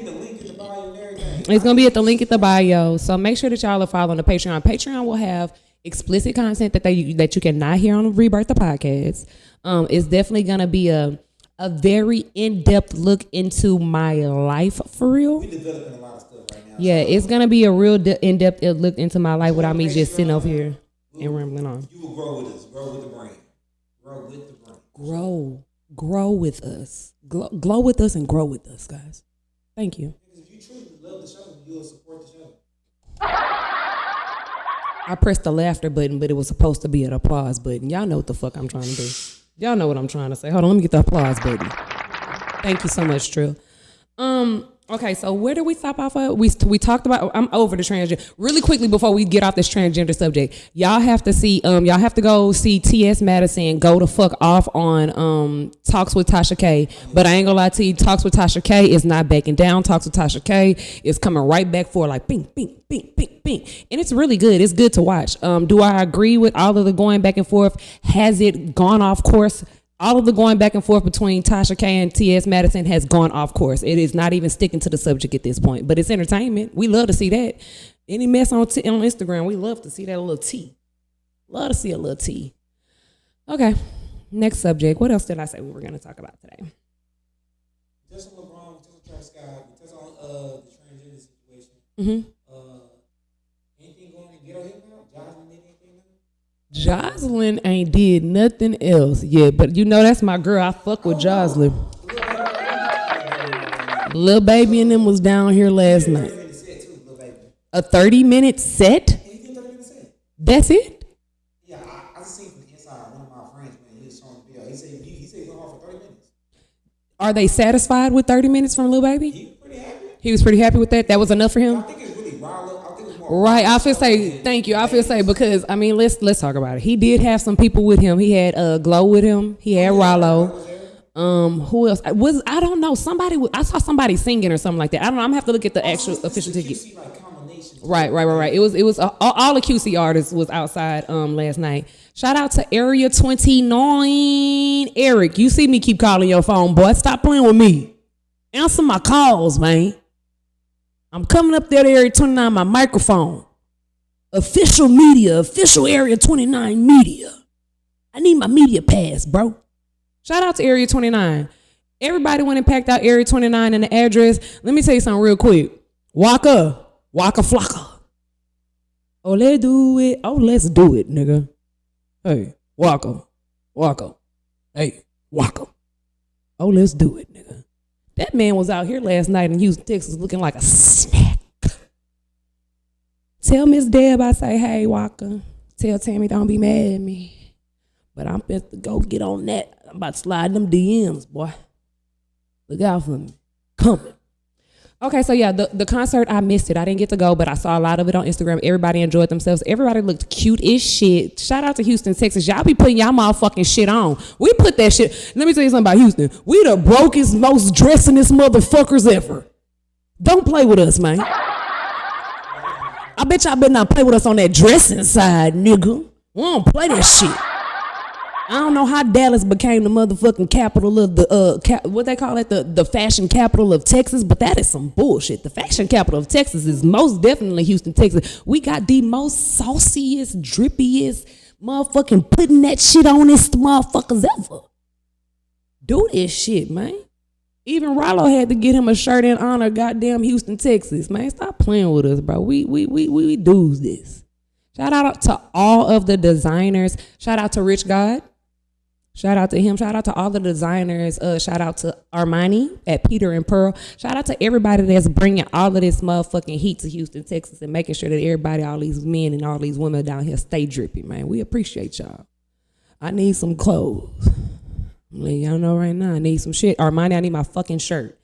It's gonna be at the link at the bio. So make sure that y'all are following the Patreon. Patreon will have explicit content that you cannot hear on Rebirth the podcast. It's definitely gonna be a very in-depth look into my life for real.
We're developing a lot of stuff right now.
Yeah, it's gonna be a real in-depth look into my life without me just sitting over here and rambling on.
You will grow with us. Grow with the brain. Grow with the brain.
Grow with us. Glow with us and grow with us, guys. Thank you.
If you truly love the show, you will support the show.
I pressed the laughter button, but it was supposed to be an applause button. Y'all know what the fuck I'm trying to do. Y'all know what I'm trying to say. Hold on, let me get the applause button. Thank you so much, Trill. Okay, so where did we stop off at? We talked about, I'm over the transgender. Really quickly before we get off this transgender subject, y'all have to go see T.S. Madison go to fuck off on Talks with Tasha K. But I ain't gonna lie to you, Talks with Tasha K is not backing down. Talks with Tasha K is coming right back for like bing, bing, bing, bing, bing. And it's really good. It's good to watch. Do I agree with all of the going back and forth? Has it gone off course? All of the going back and forth between Tasha K and T.S. Madison has gone off course. It is not even sticking to the subject at this point, but it's entertainment. We love to see that. Any mess on Instagram, we love to see that little tea. Love to see a little tea. Okay, next subject. What else did I say we were going to talk about today?
Just on LeBron, just on Travis Scott, just on the transgender situation. Anything going to get on him now? Jocelyn did anything now?
Jocelyn ain't did nothing else yet, but you know that's my girl. I fuck with Jocelyn. Lil Baby and them was down here last night. A 30-minute set? That's it?
Yeah, I just seen from the inside. One of my friends, man, he was showing the video. He said he went off for 30 minutes.
Are they satisfied with 30 minutes from Lil Baby?
He was pretty happy.
He was pretty happy with that? That was enough for him?
I think it's really wild. I think it's more
right. I feel say thank you. I feel say because I mean let's talk about it. He did have some people with him. He had Glow with him. He had Rollo. Who else? I don't know. I saw somebody singing or something like that. I don't know. I'm gonna have to look at the actual official ticket. Right. It was all the QC artists was outside last night. Shout out to Area 29. Eric, you see me keep calling your phone, boy. Stop playing with me. Answer my calls, man. I'm coming up there to Area 29, my microphone. Official media, official Area 29 media. I need my media pass, bro. Shout out to Area 29. Everybody went and packed out Area 29 and the address. Let me tell you something real quick. Waka flocka. Oh, let's do it. Oh, let's do it, nigga. Hey, Waka. Hey, Waka. Oh, let's do it, nigga. That man was out here last night in Houston, Texas, looking like a snack. Tell Miss Deb I say, hey, Waka. Tell Tammy don't be mad at me. But I'm about to go get on that. I'm about to slide them DMs, boy. Look out for me. Coming. Okay, so yeah, the concert, I missed it. I didn't get to go, but I saw a lot of it on Instagram. Everybody enjoyed themselves. Everybody looked cute as shit. Shout out to Houston, Texas. Y'all be putting y'all motherfucking shit on. We put that shit. Let me tell you something about Houston. We the brokest, most dressingest motherfuckers ever. Don't play with us, man. I bet y'all better not play with us on that dressing side, nigga. We don't play that shit. I don't know how Dallas became the motherfucking capital of the what they call it, the fashion capital of Texas, but that is some bullshit. The fashion capital of Texas is most definitely Houston, Texas. We got the most sauciest, drippiest motherfucking putting that shit on this motherfuckers ever. Do this shit, man. Even Rollo had to get him a shirt in honor of goddamn Houston, Texas, man. Stop playing with us, bro. We do this. Shout out to all of the designers. Shout out to Rich God. Shout out to him. Shout out to all the designers. Shout out to Armani at Peter and Pearl. Shout out to everybody that's bringing all of this motherfucking heat to Houston, Texas, and making sure that everybody, all these men and all these women down here stay drippy, man. We appreciate y'all. I need some clothes. I'm letting y'all know right now. I need some shit. Armani, I need my fucking shirt.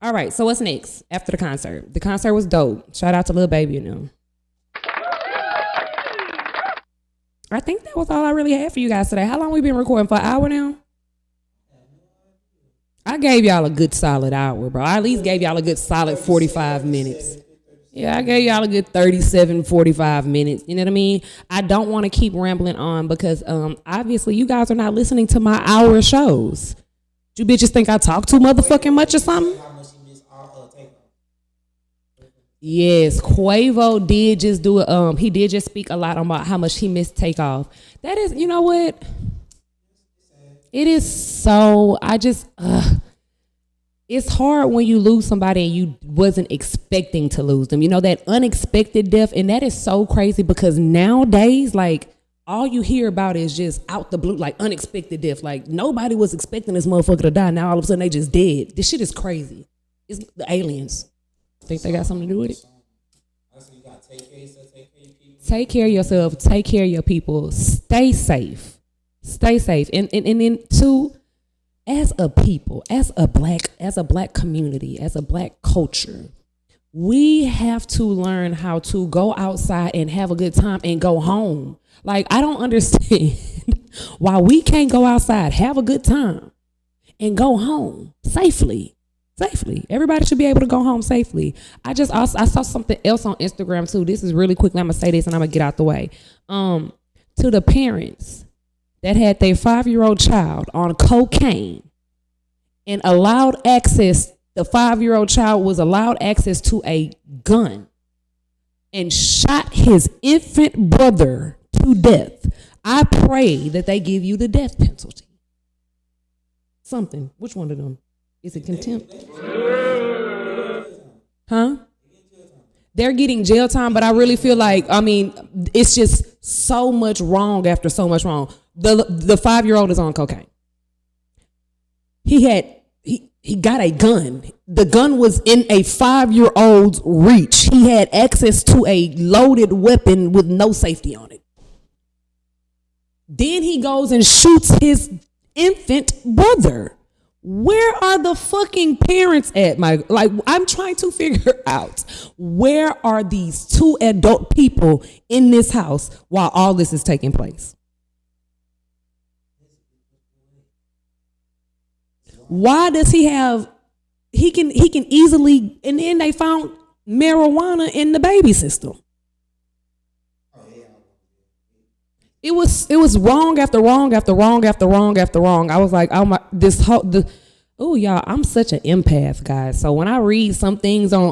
All right, so what's next after the concert? The concert was dope. Shout out to Lil Baby and them. I think that was all I really had for you guys today. How long we been recording? For an hour now? I gave y'all a good solid hour, bro. I at least gave y'all a good solid 45 minutes. Yeah, I gave y'all a good 37, 45 minutes. You know what I mean? I don't want to keep rambling on because obviously you guys are not listening to my hour shows. You bitches think I talk too motherfucking much or something? Yes, Quavo did just do it. He did just speak a lot about how much he missed Takeoff. That is, you know what? It is so, it's hard when you lose somebody and you wasn't expecting to lose them. You know, that unexpected death. And that is so crazy because nowadays, like, all you hear about is just out the blue, like unexpected death. Like, nobody was expecting this motherfucker to die. Now all of a sudden they just dead. This shit is crazy. It's the aliens. Think they got something to do with it? Take care of yourself. Take care of your people. Stay safe. Stay safe. And then too, as a people, as a black community, as a black culture, we have to learn how to go outside and have a good time and go home. Like, I don't understand why we can't go outside, have a good time, and go home safely. Everybody should be able to go home safely. I saw something else on Instagram too. This is really quick. I'm gonna say this and I'm gonna get out the way. To the parents that had their 5-year-old child on cocaine and allowed access, the 5-year-old child was allowed access to a gun and shot his infant brother to death. I pray that they give you the death penalty. Something. Which one of them? Is it contempt? Huh? They're getting jail time, but I really feel like, I mean, it's just so much wrong after so much wrong. The 5-year-old is on cocaine. He got a gun. The gun was in a 5-year-old's reach. He had access to a loaded weapon with no safety on it. Then he goes and shoots his infant brother. Where are the fucking parents at, Mike? Like, I'm trying to figure out, where are these 2 adult people in this house while all this is taking place? Why does he can easily, and then they found marijuana in the baby system. It was wrong after wrong after wrong after wrong after wrong. I was like, oh my, Oh, y'all, I'm such an empath, guys. So when I read some things on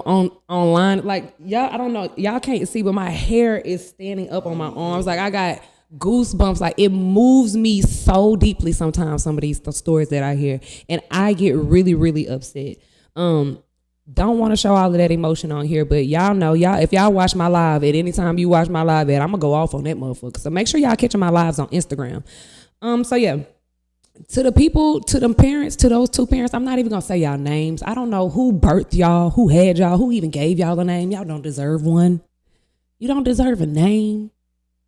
online, like y'all, I don't know, y'all can't see, but my hair is standing up on my arms. Like I got goosebumps. Like it moves me so deeply sometimes. Some of these stories that I hear, and I get really, really upset. Don't want to show all of that emotion on here, but y'all know, if y'all watch my live at any time you watch my live at, I'm gonna go off on that motherfucker. So make sure y'all catching my lives on Instagram. So yeah. To the people, to them parents, to those two parents, I'm not even gonna say y'all names. I don't know who birthed y'all, who had y'all, who even gave y'all the name. Y'all don't deserve one. You don't deserve a name.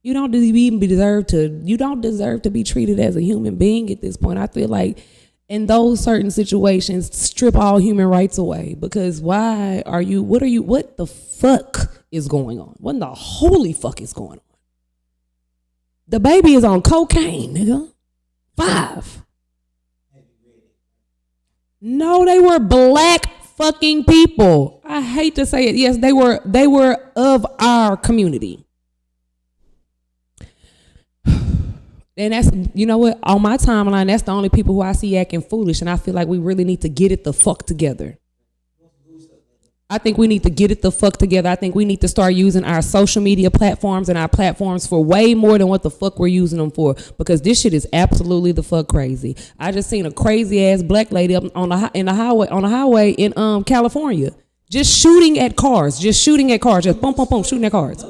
You don't deserve to be treated as a human being at this point. I feel like in those certain situations, strip all human rights away. Because what the fuck is going on? What in the holy fuck is going on? The baby is on cocaine, nigga. 5. No, they were black fucking people. I hate to say it. Yes, they were of our community. And that's, you know what, on my timeline, that's the only people who I see acting foolish, and I feel like we really need to get it the fuck together. I think we need to get it the fuck together. I think we need to start using our social media platforms and our platforms for way more than what the fuck we're using them for, because this shit is absolutely the fuck crazy. I just seen a crazy ass black lady up on the highway in California, just shooting at cars, just boom, boom, boom, shooting at cars.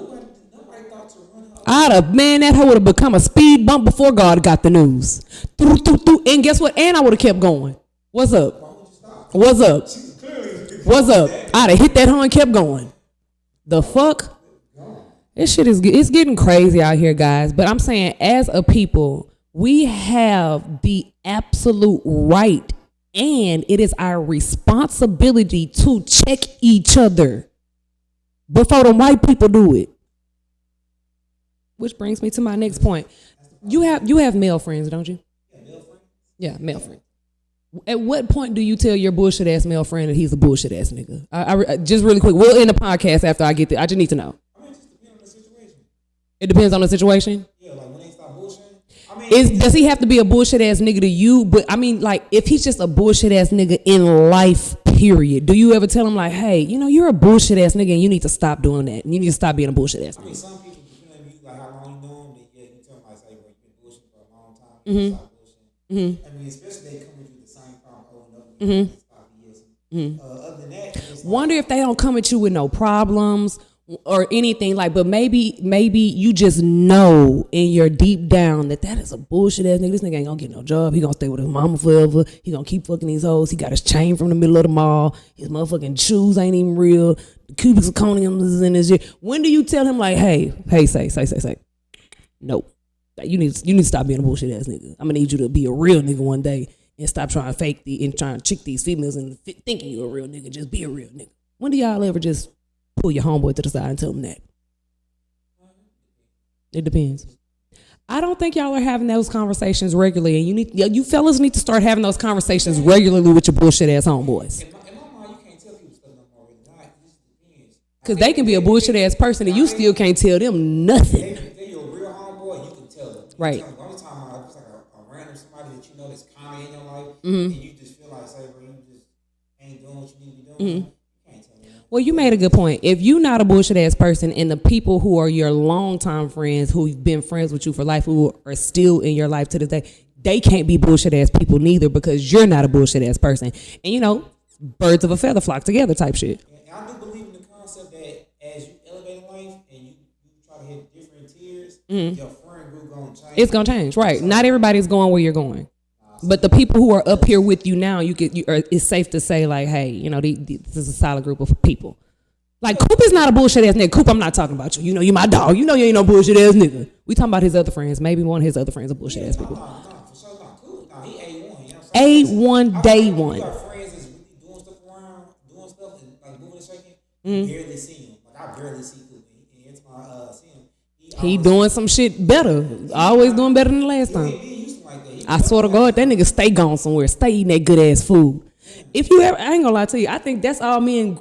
That hoe would have become a speed bump before God got the news. And guess what? And I would have kept going. What's up? I'd have hit that hoe and kept going. The fuck? This shit it's getting crazy out here, guys. But I'm saying, as a people, we have the absolute right, and it is our responsibility to check each other before the white people do it. Which brings me to my next point. You have male friends, don't you? Yeah, male friends. At what point do you tell your bullshit ass male friend that he's a bullshit ass nigga? I just really quick. We'll end the podcast after I get there. I just need to know. I mean, it just depends on the situation. It depends on the situation. Yeah, like when they stop bullshitting. Does he have to be a bullshit ass nigga to you? But I mean, like, if he's just a bullshit ass nigga in life, period. Do you ever tell him like, hey, you're a bullshit ass nigga and you need to stop doing that. You need to stop being a bullshit ass nigga. I mean, some people, depending on you, like how long you know him, you tell them like, say, bro, you've been bullshit for a long time. Stop bullshitting. I mean, especially they come with you the same problem over and over. Other than that, wonder if they don't come at you with no problems or anything, like, but maybe you just know in your deep down that is a bullshit ass nigga. This nigga ain't gonna get no job. He gonna stay with his mama forever. He gonna keep fucking these hoes. He got his chain from the middle of the mall. His motherfucking shoes ain't even real. The cubic zirconium is in his shit. When do you tell him like, hey, say, nope. You need to stop being a bullshit ass nigga. I'm gonna need you to be a real nigga one day and stop trying to fake and trying to trick these females and thinking you a real nigga. Just be a real nigga. When do y'all ever just pull your homeboy to the side and tell him that? It depends. I don't think y'all are having those conversations regularly, and you fellas need to start having those conversations regularly with your bullshit ass homeboys. In my mind, you can't tell people stuff no more. It just depends. Because they can be a bullshit ass person and you still can't tell them nothing. They're your real homeboy, you can tell them. Right. The only time it's like a random somebody that you know that's kind of in your life, and you just feel like, say, bro, you just ain't doing what you need to be doing. Well, you made a good point. If you're not a bullshit ass person, and the people who are your longtime friends, who've been friends with you for life, who are still in your life to this day, they can't be bullshit ass people neither, because you're not a bullshit ass person. And birds of a feather flock together type shit. And I do believe in the concept that as you elevate in life and you try to hit different tiers, your friend group gonna change. It's gonna change, right? So, not everybody's going where you're going. But the people who are up here with you now, it's safe to say, like, hey, this is a solid group of people. Like, Coop is not a bullshit ass nigga. Coop, I'm not talking about you. You my dog. You ain't no bullshit ass nigga. We talking about his other friends. Maybe one of his other friends are bullshit ass people. No, for sure not Coop. No, he A1. A1 day one. Our friends is really doing stuff around, doing stuff and like moving and shaking. Barely see him. Like, I barely see Coop. It's my see him. He doing some shit better. Always doing better than the last time. I swear to God, that nigga stay gone somewhere. Stay eating that good ass food. If you ever, I ain't gonna lie to you, I think that's all me and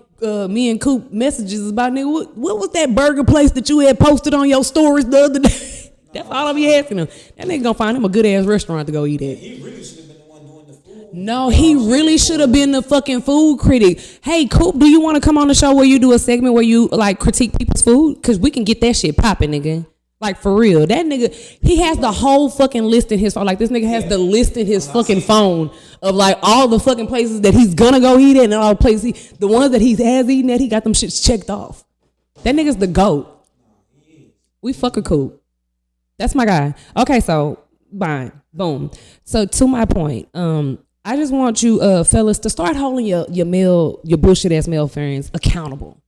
Coop messages is about, nigga. What was that burger place that you had posted on your stories the other day? That's all I be asking him. That nigga gonna find him a good ass restaurant to go eat at. He really should have been the one doing the food. No, he really should have been the fucking food critic. Hey, Coop, do you want to come on the show where you do a segment where you like critique people's food? Because we can get that shit popping, nigga. Like, for real. That nigga, he has the whole fucking list in his phone. Like, this nigga has the list in his fucking phone of, like, all the fucking places that he's gonna go eat at and all the places, the ones that he has eaten at, he got them shits checked off. That nigga's the GOAT. We fucking Coop. That's my guy. Okay, so, fine. Boom. So, to my point, I just want you, fellas, to start holding your bullshit ass male friends accountable.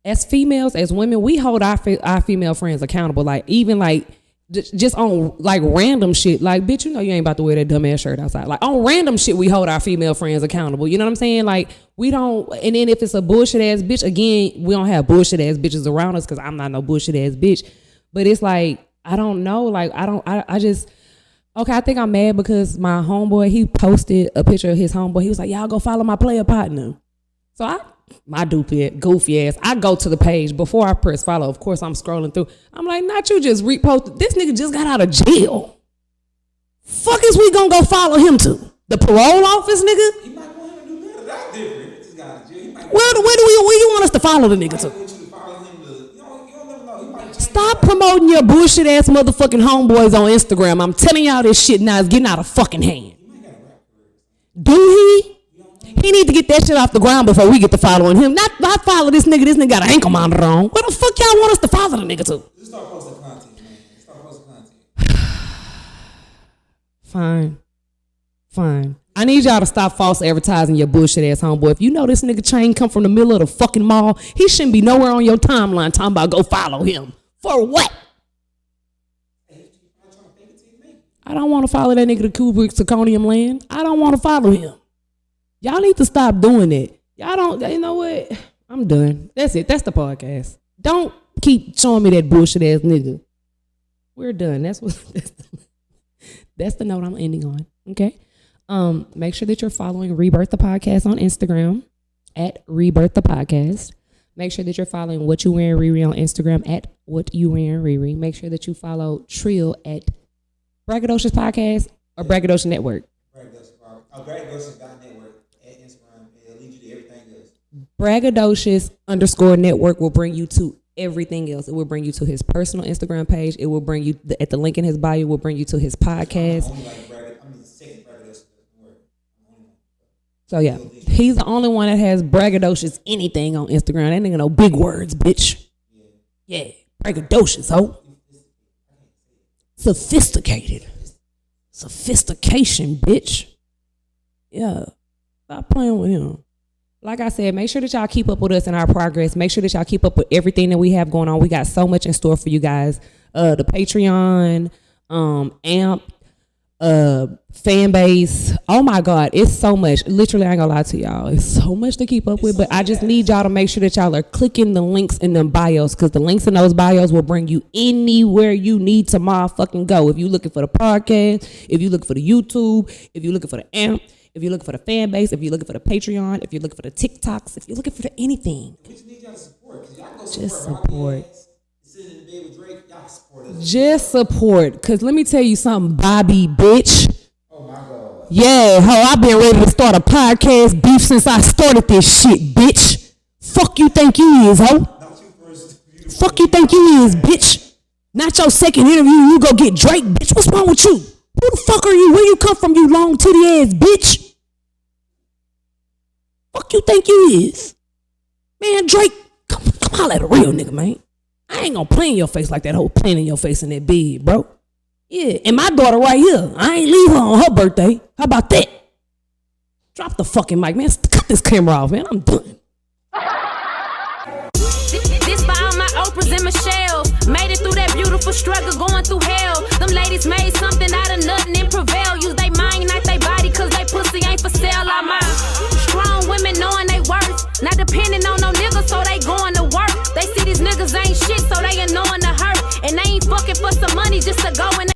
As females, as women, we hold our female friends accountable. Like, even like just on like random shit. Like, bitch, you know you ain't about to wear that dumbass shirt outside. Like, on random shit, we hold our female friends accountable. You know what I'm saying? Like, we don't. And then if it's a bullshit ass bitch, again, we don't have bullshit ass bitches around us because I'm not no bullshit ass bitch. But it's like, I don't know. Like, I just. Okay, I think I'm mad because my homeboy, he posted a picture of his homeboy. He was like, y'all go follow my player partner. So my goofy ass, I go to the page before I press follow. Of course, I'm scrolling through. I'm like, not you just reposted. This nigga just got out of jail. Fuck is we gonna go follow him to? The parole office, nigga?
He might want him to do better. That's different. He just got out of jail.
Where you want us to follow the nigga to? Stop promoting your bullshit ass motherfucking homeboys on Instagram. I'm telling y'all this shit now is getting out of fucking hand. Do he? He need to get that shit off the ground before we get to following him. Not follow this nigga. This nigga got an ankle monitor on. Where the fuck y'all want us to follow the nigga to?
Just start posting content, man. Start posting content. Fine. I need y'all to stop false advertising your bullshit ass homeboy. If you know this nigga chain come from the middle of the fucking mall, he shouldn't be nowhere on your timeline talking about go follow him. For what? I don't want to follow that nigga to Kubrick Zirconium Land. I don't want to follow him. Y'all need to stop doing it. Y'all don't, you know what? I'm done. That's it. That's the podcast. Don't keep showing me that bullshit ass nigga. We're done. That's the note I'm ending on. Okay. Make sure that you're following Rebirth the Podcast on Instagram at Rebirth the Podcast. Make sure that you're following What You Wearing Riri on Instagram at What You Wearing Riri. Make sure that you follow Trill at Braggadocious Podcast or Braggadocious Network. Braggadocious.network at Instagram. It'll lead you to everything else.
Braggadocious_network will bring you to everything else. It will bring you to his personal Instagram page. It will bring you at the link in his bio. Will bring you to his podcast. So yeah, he's the only one that has braggadocious anything on Instagram. That nigga know big words, bitch. Yeah, braggadocious, ho. Sophisticated. Sophistication, bitch. Yeah, stop playing with him. Like I said, make sure that y'all keep up with us in our progress. Make sure that y'all keep up with everything that we have going on. We got so much in store for you guys. The Patreon, AMP, fan base. Oh my God, it's so much. Literally, I ain't gonna lie to y'all. It's so much to keep up with, but I just need y'all to make sure that y'all are clicking the links in them bios, because the links in those bios will bring you anywhere you need to motherfucking go. If you're looking for the podcast, if you're looking for the YouTube, if you're looking for the AMP, if you're looking for the fan base, if you're looking for the Patreon, if you're looking for the TikToks, if you're looking for the anything.
We just need y'all to support. Y'all go
just support.
Sitting in the bed with Drake, y'all support us.
Just support. Because let me tell you something, Bobby, bitch.
Oh my God.
Yeah, ho, I've been ready to start a podcast beef since I started this shit, bitch. Fuck you think you is, ho?
Not you first.
Fuck you think you is, bitch. Not your second interview, you go get Drake, bitch. What's wrong with you? Who the fuck are you? Where you come from, you long titty ass bitch? Fuck you think you is? Man, Drake, come holler at a real nigga, man. I ain't gonna play in your face like that whole playing in your face in that bed, bro. Yeah, and my daughter right here, I ain't leave her on her birthday. How about that? Drop the fucking mic, man. Cut this camera off, man. I'm done.
This for all my Oprahs and Michelle's. Made it through that beautiful struggle, going through hell. Them ladies made something out of nothing and prevail. Use they mind, not they body, cause they pussy ain't for sale. I'm out. Strong women knowing they worth. Not depending on no niggas, so they going to work. They see these niggas ain't shit, so they annoying to hurt. And they ain't fucking for some money just to go in.